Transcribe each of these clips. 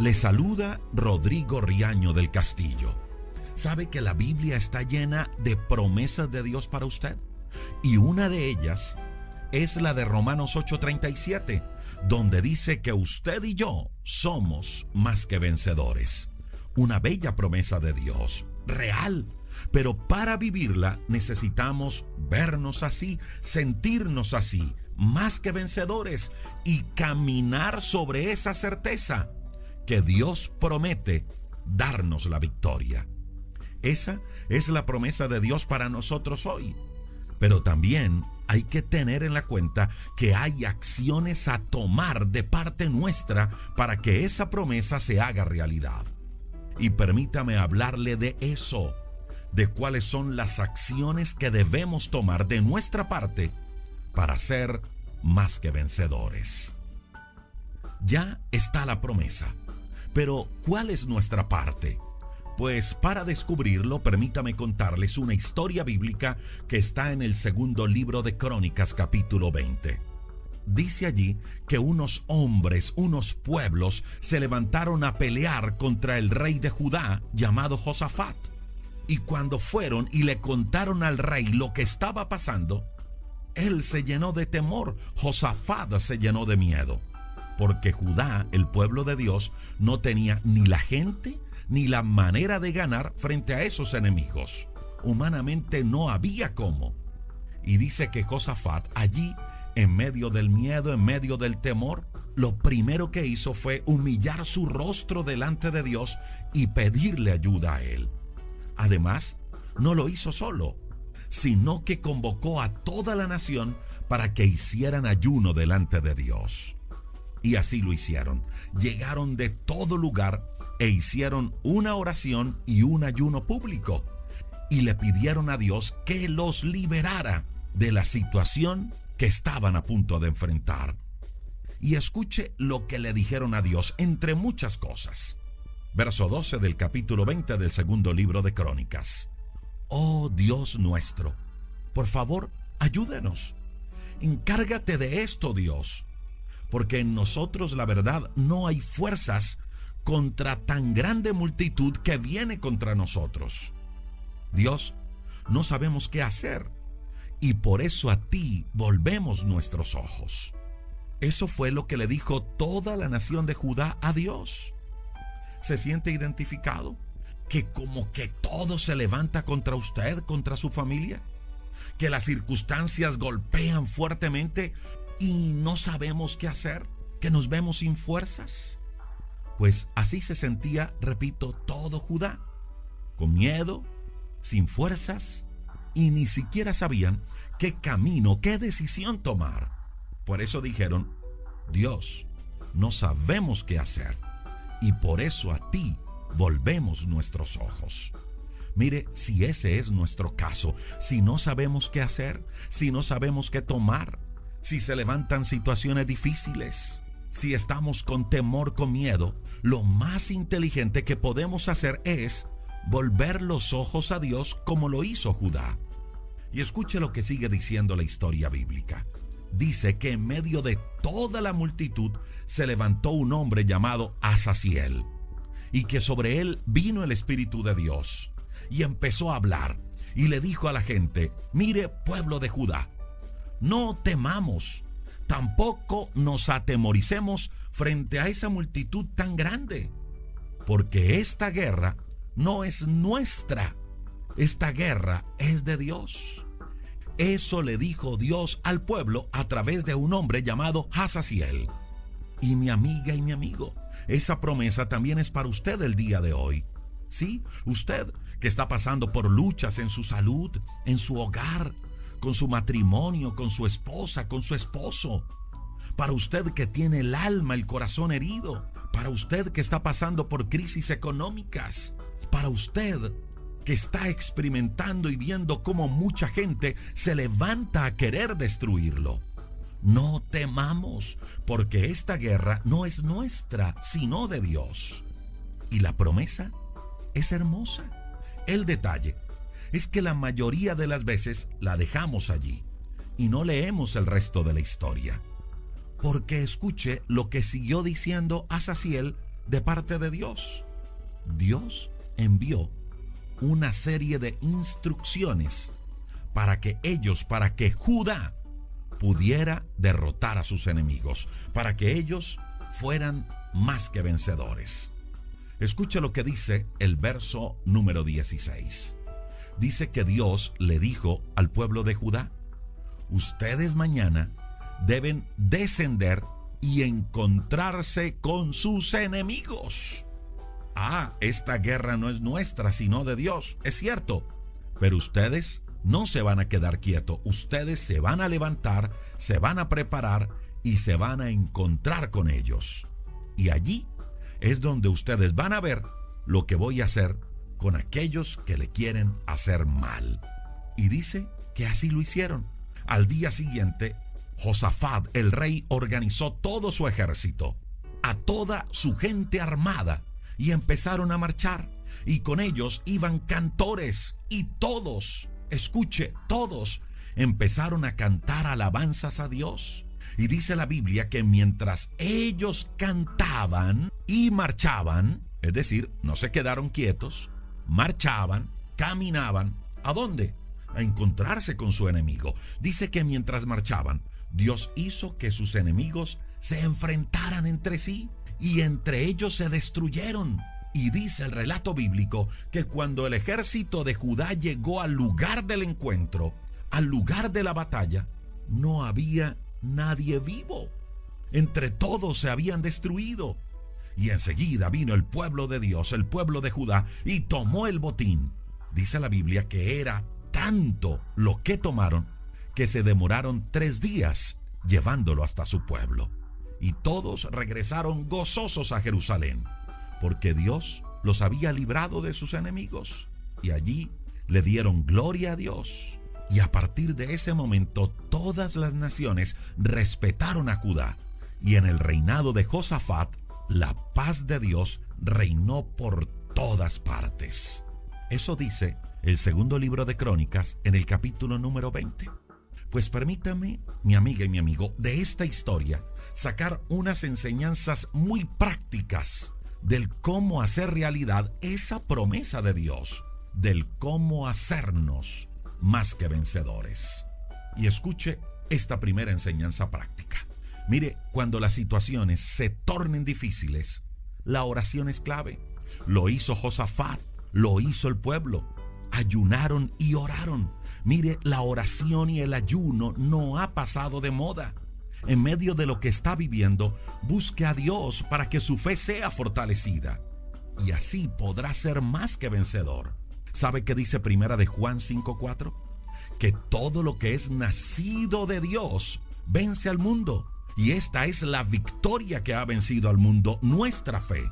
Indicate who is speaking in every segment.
Speaker 1: Le saluda Rodrigo Riaño del Castillo. ¿Sabe que la Biblia está llena de promesas de Dios para usted? Y una de ellas es la de Romanos 8:37, donde dice que usted y yo somos más que vencedores. Una bella promesa de Dios, real. Pero para vivirla necesitamos vernos así, sentirnos así, más que vencedores, y caminar sobre esa certeza que Dios promete darnos la victoria. Esa es la promesa de Dios para nosotros hoy. Pero también hay que tener en la cuenta que hay acciones a tomar de parte nuestra para que esa promesa se haga realidad. Y permítame hablarle de eso, de cuáles son las acciones que debemos tomar de nuestra parte para ser más que vencedores. Ya está la promesa, pero ¿cuál es nuestra parte? Pues para descubrirlo, permítame contarles una historia bíblica que está en el segundo libro de Crónicas, capítulo 20. Dice allí que unos hombres, unos pueblos, se levantaron a pelear contra el rey de Judá llamado Josafat. Y cuando fueron y le contaron al rey lo que estaba pasando, él se llenó de temor, Josafat se llenó de miedo, porque Judá, el pueblo de Dios, no tenía ni la gente ni la manera de ganar frente a esos enemigos. Humanamente no había cómo. Y dice que Josafat allí, en medio del miedo, en medio del temor, lo primero que hizo fue humillar su rostro delante de Dios y pedirle ayuda a él. Además, no lo hizo solo, sino que convocó a toda la nación para que hicieran ayuno delante de Dios. Y así lo hicieron. Llegaron de todo lugar e hicieron una oración y un ayuno público. Y le pidieron a Dios que los liberara de la situación que estaban a punto de enfrentar. Y escuche lo que le dijeron a Dios, entre muchas cosas. Verso 12 del capítulo 20 del segundo libro de Crónicas. Oh Dios nuestro, por favor, ayúdenos. Encárgate de esto, Dios, porque en nosotros, la verdad, no hay fuerzas contra tan grande multitud que viene contra nosotros. Dios, no sabemos qué hacer, y por eso a ti volvemos nuestros ojos. Eso fue lo que le dijo toda la nación de Judá a Dios. ¿Se siente identificado? ¿Que como que todo se levanta contra usted, contra su familia? ¿Que las circunstancias golpean fuertemente y no sabemos qué hacer? ¿Que nos vemos sin fuerzas? Pues así se sentía, repito, todo Judá, con miedo, sin fuerzas, y ni siquiera sabían qué camino, qué decisión tomar. Por eso dijeron: Dios, no sabemos qué hacer, y por eso a ti volvemos nuestros ojos. Mire, si ese es nuestro caso, si no sabemos qué hacer, si no sabemos qué tomar, si se levantan situaciones difíciles, si estamos con temor, con miedo, lo más inteligente que podemos hacer es volver los ojos a Dios como lo hizo Judá. Y escuche lo que sigue diciendo la historia bíblica. Dice que en medio de toda la multitud se levantó un hombre llamado Azaziel, y que sobre él vino el Espíritu de Dios, y empezó a hablar, y le dijo a la gente: mire, pueblo de Judá, no temamos, tampoco nos atemoricemos frente a esa multitud tan grande, porque esta guerra no es nuestra, esta guerra es de Dios. Eso le dijo Dios al pueblo a través de un hombre llamado Azaziel. Y mi amiga y mi amigo, esa promesa también es para usted el día de hoy. Sí, usted que está pasando por luchas en su salud, en su hogar, con su matrimonio, con su esposa, con su esposo. Para usted que tiene el alma, el corazón herido. Para usted que está pasando por crisis económicas. Para usted que está experimentando y viendo cómo mucha gente se levanta a querer destruirlo. No temamos, porque esta guerra no es nuestra, sino de Dios. Y la promesa es hermosa. El detalle es que la mayoría de las veces la dejamos allí y no leemos el resto de la historia. Porque escuche lo que siguió diciendo Azaziel de parte de Dios. Dios envió una serie de instrucciones para que Judá pudiera derrotar a sus enemigos, para que ellos fueran más que vencedores. Escuche lo que dice el verso número 16. Dice que Dios le dijo al pueblo de Judá: ustedes mañana deben descender y encontrarse con sus enemigos. Esta guerra no es nuestra, sino de Dios, es cierto, pero ustedes no se van a quedar quietos. Ustedes se van a levantar, se van a preparar y se van a encontrar con ellos. Y allí es donde ustedes van a ver lo que voy a hacer con aquellos que le quieren hacer mal. Y dice que así lo hicieron. Al día siguiente, Josafat, el rey, organizó todo su ejército, a toda su gente armada, y empezaron a marchar. Y con ellos iban cantores, y todos, escuche, todos empezaron a cantar alabanzas a Dios. Y dice la Biblia que mientras ellos cantaban y marchaban, es decir, no se quedaron quietos, marchaban, caminaban, ¿a dónde? A encontrarse con su enemigo. Dice que mientras marchaban, Dios hizo que sus enemigos se enfrentaran entre sí y entre ellos se destruyeron. Y dice el relato bíblico que cuando el ejército de Judá llegó al lugar del encuentro, al lugar de la batalla, no había nadie vivo. Entre todos se habían destruido. Y enseguida vino el pueblo de Dios, el pueblo de Judá, y tomó el botín. Dice la Biblia que era tanto lo que tomaron que se demoraron 3 días llevándolo hasta su pueblo. Y todos regresaron gozosos a Jerusalén, porque Dios los había librado de sus enemigos. Y allí le dieron gloria a Dios. Y a partir de ese momento todas las naciones respetaron a Judá. Y en el reinado de Josafat, la paz de Dios reinó por todas partes. Eso dice el segundo libro de Crónicas en el capítulo número 20. Pues permítame, mi amiga y mi amigo, de esta historia sacar unas enseñanzas muy prácticas del cómo hacer realidad esa promesa de Dios, del cómo hacernos más que vencedores. Y escuche esta primera enseñanza práctica. Mire, cuando las situaciones se tornen difíciles, la oración es clave. Lo hizo Josafat, lo hizo el pueblo. Ayunaron y oraron. Mire, la oración y el ayuno no ha pasado de moda. En medio de lo que está viviendo, busque a Dios para que su fe sea fortalecida. Y así podrá ser más que vencedor. ¿Sabe qué dice Primera de Juan 5:4? Que todo lo que es nacido de Dios vence al mundo. Y esta es la victoria que ha vencido al mundo, nuestra fe.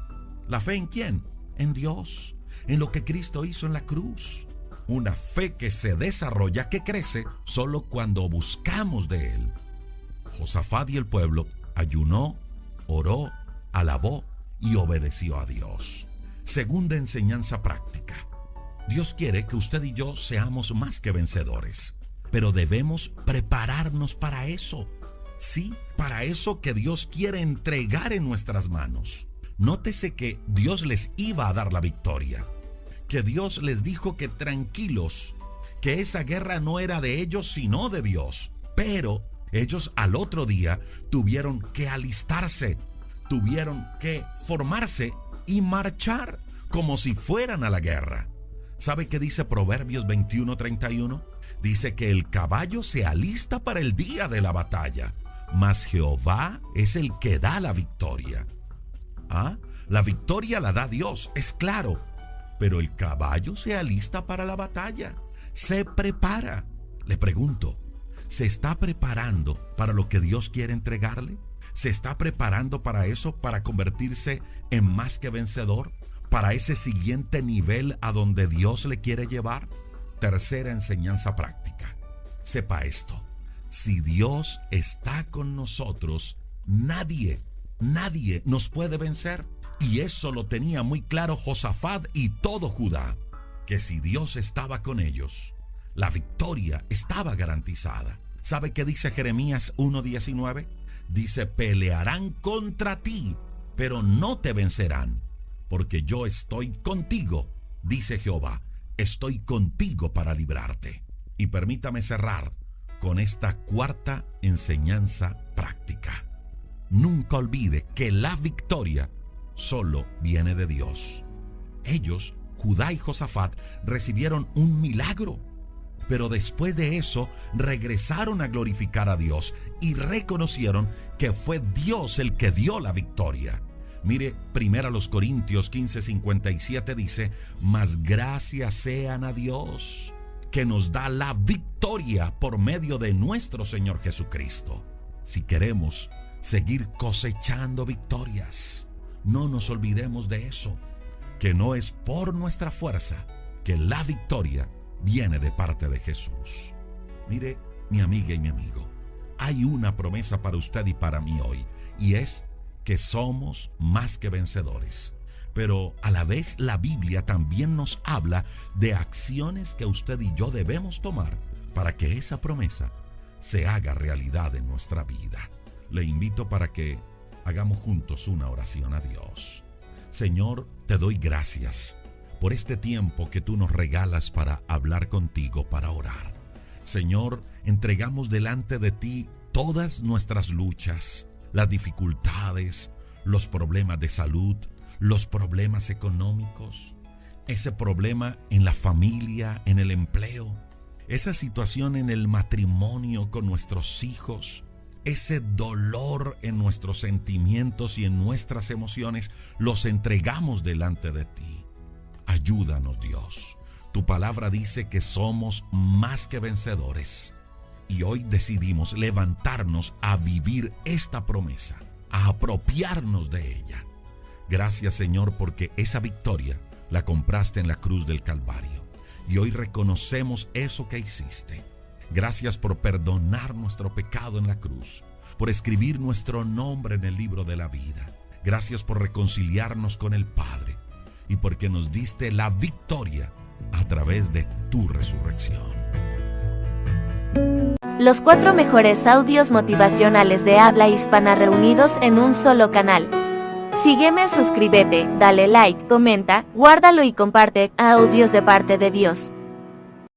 Speaker 1: ¿La fe en quién? En Dios, en lo que Cristo hizo en la cruz. Una fe que se desarrolla, que crece, solo cuando buscamos de Él. Josafat y el pueblo ayunó, oró, alabó y obedeció a Dios. Segunda enseñanza práctica. Dios quiere que usted y yo seamos más que vencedores, pero debemos prepararnos para eso. Sí, para eso que Dios quiere entregar en nuestras manos. Nótese que Dios les iba a dar la victoria, que Dios les dijo que tranquilos, que esa guerra no era de ellos sino de Dios. Pero ellos al otro día tuvieron que alistarse, tuvieron que formarse y marchar como si fueran a la guerra. ¿Sabe qué dice Proverbios 21:31? Dice que el caballo se alista para el día de la batalla, mas Jehová es el que da la victoria. La victoria la da Dios, es claro, pero el caballo se alista para la batalla, se prepara. Le pregunto, ¿se está preparando para lo que Dios quiere entregarle? ¿Se está preparando para eso, para convertirse en más que vencedor? ¿Para ese siguiente nivel a donde Dios le quiere llevar? Tercera enseñanza práctica. Sepa esto. Si Dios está con nosotros, nadie nos puede vencer. Y eso lo tenía muy claro Josafat y todo Judá, que si Dios estaba con ellos, la victoria estaba garantizada. ¿Sabe qué dice Jeremías 1:19? Dice, pelearán contra ti, pero no te vencerán, porque yo estoy contigo, dice Jehová, estoy contigo para librarte. Y permítame cerrar con esta cuarta enseñanza práctica. Nunca olvide que la victoria solo viene de Dios. Ellos, Judá y Josafat, recibieron un milagro, pero después de eso regresaron a glorificar a Dios y reconocieron que fue Dios el que dio la victoria. Mire, 1 Corintios 15:57 dice: mas gracias sean a Dios, que nos da la victoria por medio de nuestro Señor Jesucristo. Si queremos seguir cosechando victorias, no nos olvidemos de eso, que no es por nuestra fuerza, que la victoria viene de parte de Jesús. Mire, mi amiga y mi amigo, hay una promesa para usted y para mí hoy, y es que somos más que vencedores. Pero a la vez la Biblia también nos habla de acciones que usted y yo debemos tomar para que esa promesa se haga realidad en nuestra vida. Le invito para que hagamos juntos una oración a Dios. Señor, te doy gracias por este tiempo que tú nos regalas para hablar contigo, para orar. Señor, entregamos delante de ti todas nuestras luchas, las dificultades, los problemas de salud, los problemas económicos, ese problema en la familia, en el empleo, esa situación en el matrimonio con nuestros hijos, ese dolor en nuestros sentimientos y en nuestras emociones, los entregamos delante de ti. Ayúdanos, Dios. Tu palabra dice que somos más que vencedores. Y hoy decidimos levantarnos a vivir esta promesa, a apropiarnos de ella. Gracias, Señor, porque esa victoria la compraste en la cruz del Calvario. Y hoy reconocemos eso que hiciste. Gracias por perdonar nuestro pecado en la cruz, por escribir nuestro nombre en el libro de la vida. Gracias por reconciliarnos con el Padre y porque nos diste la victoria a través de tu resurrección.
Speaker 2: Los 4 mejores audios motivacionales de habla hispana reunidos en un solo canal. Sígueme, suscríbete, dale like, comenta, guárdalo y comparte. Audios de parte de Dios.